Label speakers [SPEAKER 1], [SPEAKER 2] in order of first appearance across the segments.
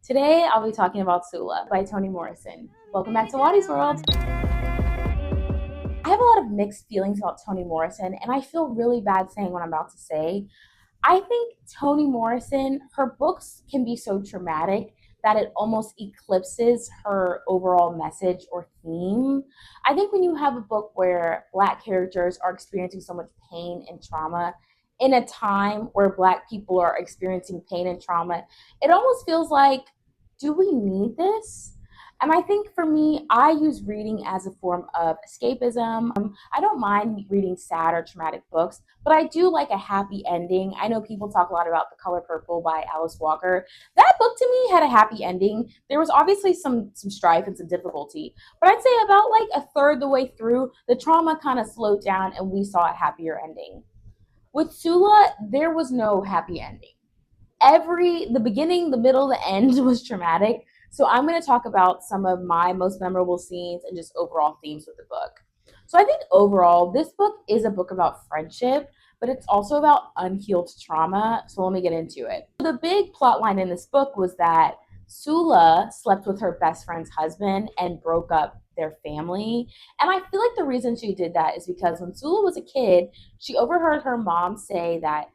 [SPEAKER 1] Today, I'll be talking about Sula by Toni Morrison. Welcome back to Wadi's World. I have a lot of mixed feelings about Toni Morrison, and I feel really bad saying what I'm about to say. I think Toni Morrison, her books can be so traumatic that it almost eclipses her overall message or theme. I think when you have a book where Black characters are experiencing so much pain and trauma in a time where Black people are experiencing pain and trauma, it almost feels like, do we need this? And I think for me, I use reading as a form of escapism. I don't mind reading sad or traumatic books, but I do like a happy ending. I know people talk a lot about The Color Purple by Alice Walker. That book to me had a happy ending. There was obviously some strife and some difficulty, but I'd say about like a third the way through, the trauma kind of slowed down and we saw a happier ending. With Sula, there was no happy ending. The beginning, the middle, the end was traumatic. So I'm going to talk about some of my most memorable scenes and just overall themes with the book. So I think overall, this book is a book about friendship, but it's also about unhealed trauma. So let me get into it. The big plot line in this book was that Sula slept with her best friend's husband and broke up their family. And I feel like the reason she did that is because when Sula was a kid, she overheard her mom say that,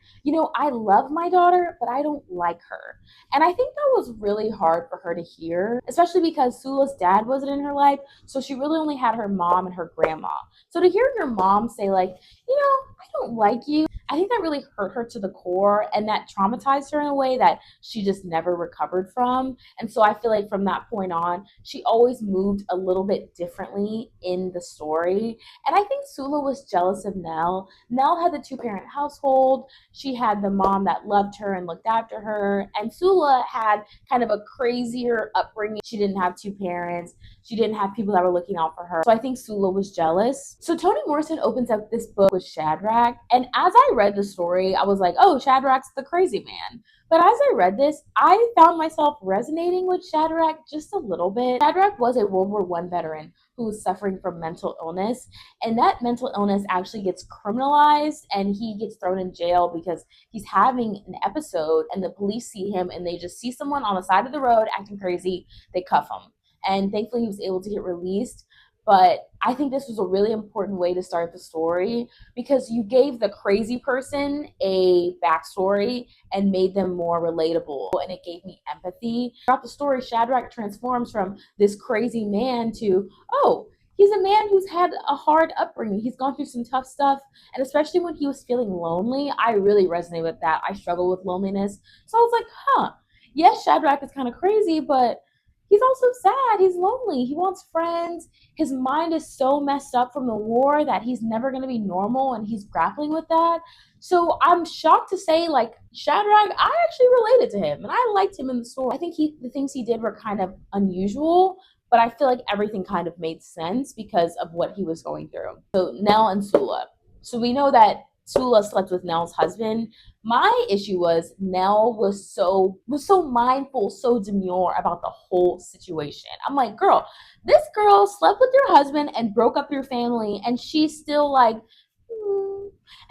[SPEAKER 1] I love my daughter, but I don't like her. And I think that was really hard for her to hear, especially because Sula's dad wasn't in her life. So she really only had her mom and her grandma. So to hear your mom say, like, I don't like you, I think that really hurt her to the core and that traumatized her in a way that she just never recovered from. And so I feel like from that point on, she always moved a little bit differently in the story. And I think Sula was jealous of Nell. Nell had the two-parent household. She had the mom that loved her and looked after her. And Sula had kind of a crazier upbringing. She didn't have two parents. She didn't have people that were looking out for her. So I think Sula was jealous. So Toni Morrison opens up this book with Shadrach. And as I read the story, I was like, oh, Shadrach's the crazy man. But as I read this, I found myself resonating with Shadrach just a little bit. Shadrach was a World War I veteran who was suffering from mental illness. And that mental illness actually gets criminalized and he gets thrown in jail because he's having an episode and the police see him and they just see someone on the side of the road acting crazy. They cuff him. And thankfully he was able to get released. But I think this was a really important way to start the story because you gave the crazy person a backstory and made them more relatable. And it gave me empathy. Throughout the story, Shadrach transforms from this crazy man to, oh, he's a man who's had a hard upbringing. He's gone through some tough stuff. And especially when he was feeling lonely, I really resonate with that. I struggle with loneliness. So I was like, yes, Shadrach is kind of crazy, but he's also sad. He's lonely. He wants friends. His mind is so messed up from the war that he's never going to be normal and he's grappling with that. So I'm shocked to say, like, Shadrach, I actually related to him and I liked him in the story. I think the things he did were kind of unusual, but I feel like everything kind of made sense because of what he was going through. So Nell and Sula. So we know that Sula slept with Nell's husband. My issue was Nell was so mindful, so demure about the whole situation. I'm like, girl, this girl slept with your husband and broke up your family, and she's still like,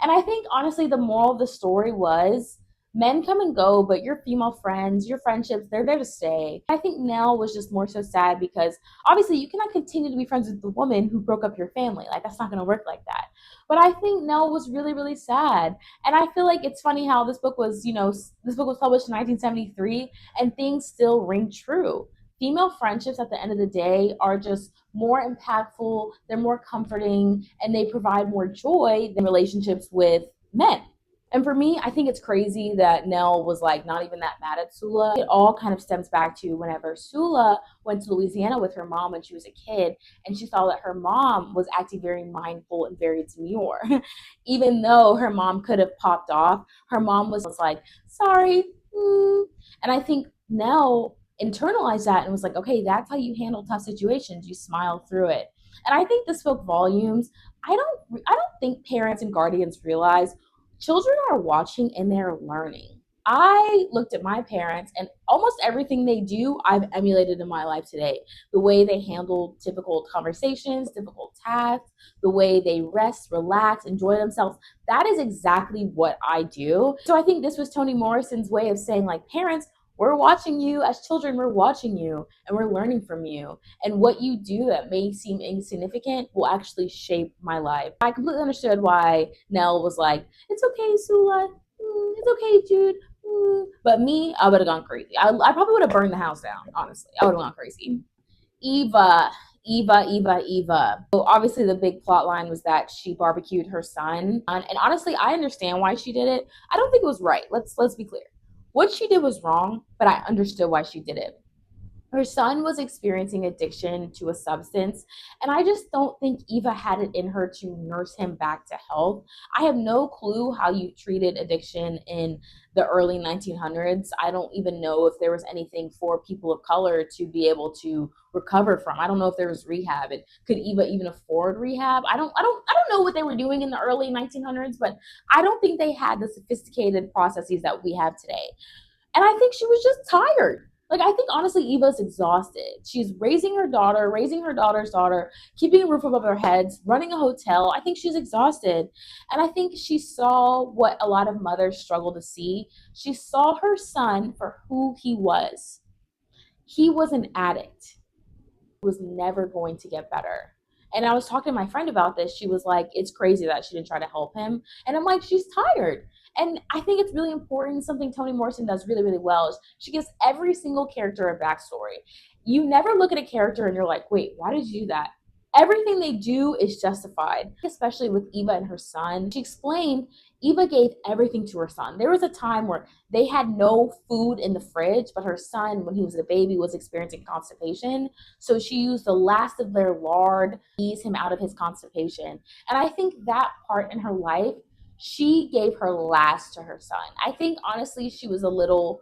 [SPEAKER 1] And I think honestly, the moral of the story was men come and go, but your female friends, your friendships, they're there to stay. I think Nell was just more so sad because obviously you cannot continue to be friends with the woman who broke up your family. Like, that's not going to work like that. But I think Nell was really, really sad. And I feel like it's funny how this book was published in 1973 and things still ring true. Female friendships at the end of the day are just more impactful, they're more comforting, and they provide more joy than relationships with men. And for me, I think it's crazy that Nell was like not even that mad at Sula. It all kind of stems back to whenever Sula went to Louisiana with her mom when she was a kid, and she saw that her mom was acting very mindful and very demure. Even though her mom could have popped off, her mom was like, sorry. And I think Nell internalized that and was like, okay, that's how you handle tough situations. You smile through it. And I think this spoke volumes. I don't think parents and guardians realize children are watching and they're learning. I looked at my parents and almost everything they do, I've emulated in my life today. The way they handle difficult conversations, difficult tasks, the way they rest, relax, enjoy themselves. That is exactly what I do. So I think this was Toni Morrison's way of saying, like, parents, we're watching you as children, we're watching you and we're learning from you. And what you do that may seem insignificant will actually shape my life. I completely understood why Nell was like, it's okay, Sula. It's okay, Jude. But me, I would have gone crazy. I probably would have burned the house down, honestly. I would have gone crazy. Eva, Eva. So obviously, the big plot line was that she barbecued her son, and honestly, I understand why she did it. I don't think it was right. Let's be clear. What she did was wrong, but I understood why she did it. Her son was experiencing addiction to a substance, and I just don't think Eva had it in her to nurse him back to health. I have no clue how you treated addiction in the early 1900s. I don't even know if there was anything for people of color to be able to recover from. I don't know if there was rehab, and could Eva even afford rehab? I don't know what they were doing in the early 1900s, but I don't think they had the sophisticated processes that we have today. And I think she was just tired. Like, I think honestly, Eva's exhausted. She's raising her daughter, raising her daughter's daughter, keeping a roof above their heads, running a hotel. I think she's exhausted. And I think she saw what a lot of mothers struggle to see. She saw her son for who he was. He was an addict, was never going to get better. And I was talking to my friend about this. She was like, it's crazy that she didn't try to help him. And I'm like, she's tired. And I think it's really important. Something Toni Morrison does really, really well is she gives every single character a backstory. You never look at a character and you're like, wait, why did you do that? Everything they do is justified, especially with Eva and her son. She explained Eva gave everything to her son. There was a time where they had no food in the fridge, but her son, when he was a baby, was experiencing constipation. So she used the last of their lard to ease him out of his constipation. And I think that part in her life, she gave her last to her son. I think honestly, she was a little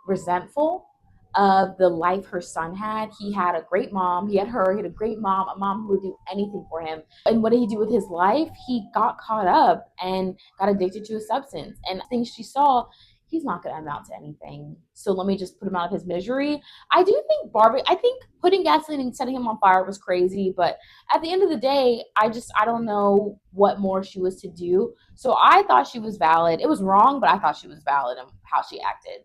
[SPEAKER 1] resentful of the life her son had. He had a great mom. He had her. He had a great mom, a mom who would do anything for him. And what did he do with his life? He got caught up and got addicted to a substance. And things she saw, he's not going to amount to anything. So let me just put him out of his misery. I do think I think putting gasoline and setting him on fire was crazy. But at the end of the day, I don't know what more she was to do. So I thought she was valid. It was wrong, but I thought she was valid in how she acted.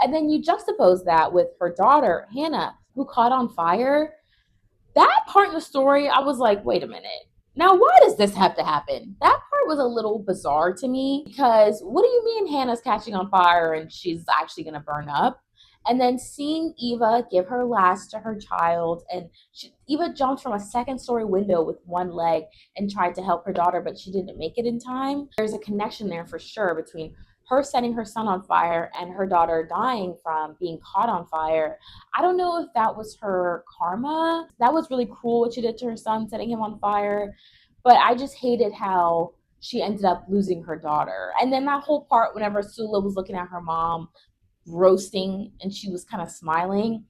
[SPEAKER 1] And then you juxtapose that with her daughter, Hannah, who caught on fire. That part in the story, I was like, wait a minute. Now, why does this have to happen? That part was a little bizarre to me because what do you mean Hannah's catching on fire and she's actually going to burn up? And then seeing Eva give her last to her child, and Eva jumped from a second story window with one leg and tried to help her daughter, but she didn't make it in time. There's a connection there for sure between her setting her son on fire and her daughter dying from being caught on fire. I don't know if that was her karma. That was really cruel what she did to her son, setting him on fire. But I just hated how she ended up losing her daughter. And then that whole part, whenever Sula was looking at her mom roasting and she was kind of smiling.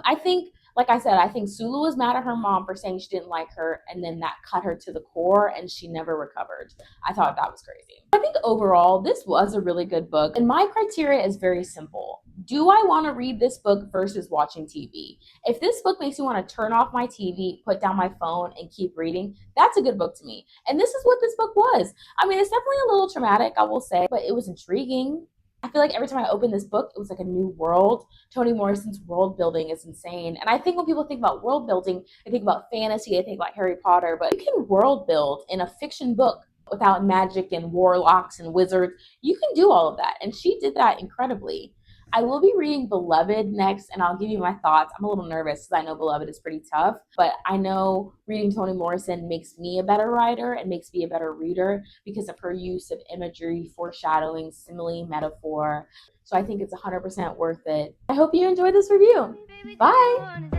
[SPEAKER 1] I think, like I said, I think Sula was mad at her mom for saying she didn't like her, and then that cut her to the core and she never recovered. I thought that was crazy. I think overall this was a really good book, and my criteria is very simple. Do I want to read this book versus watching TV? If this book makes me want to turn off my TV, put down my phone, and keep reading, that's a good book to me. And this is what this book was. I mean, it's definitely a little traumatic, I will say, but it was intriguing. I feel like every time I open this book, it was like a new world. Toni Morrison's world building is insane. And I think when people think about world building, they think about fantasy, they think about Harry Potter, but you can world build in a fiction book without magic and warlocks and wizards. You can do all of that. And she did that incredibly. I will be reading Beloved next, and I'll give you my thoughts. I'm a little nervous because I know Beloved is pretty tough, but I know reading Toni Morrison makes me a better writer and makes me a better reader because of her use of imagery, foreshadowing, simile, metaphor. So I think it's 100% worth it. I hope you enjoyed this review. Bye!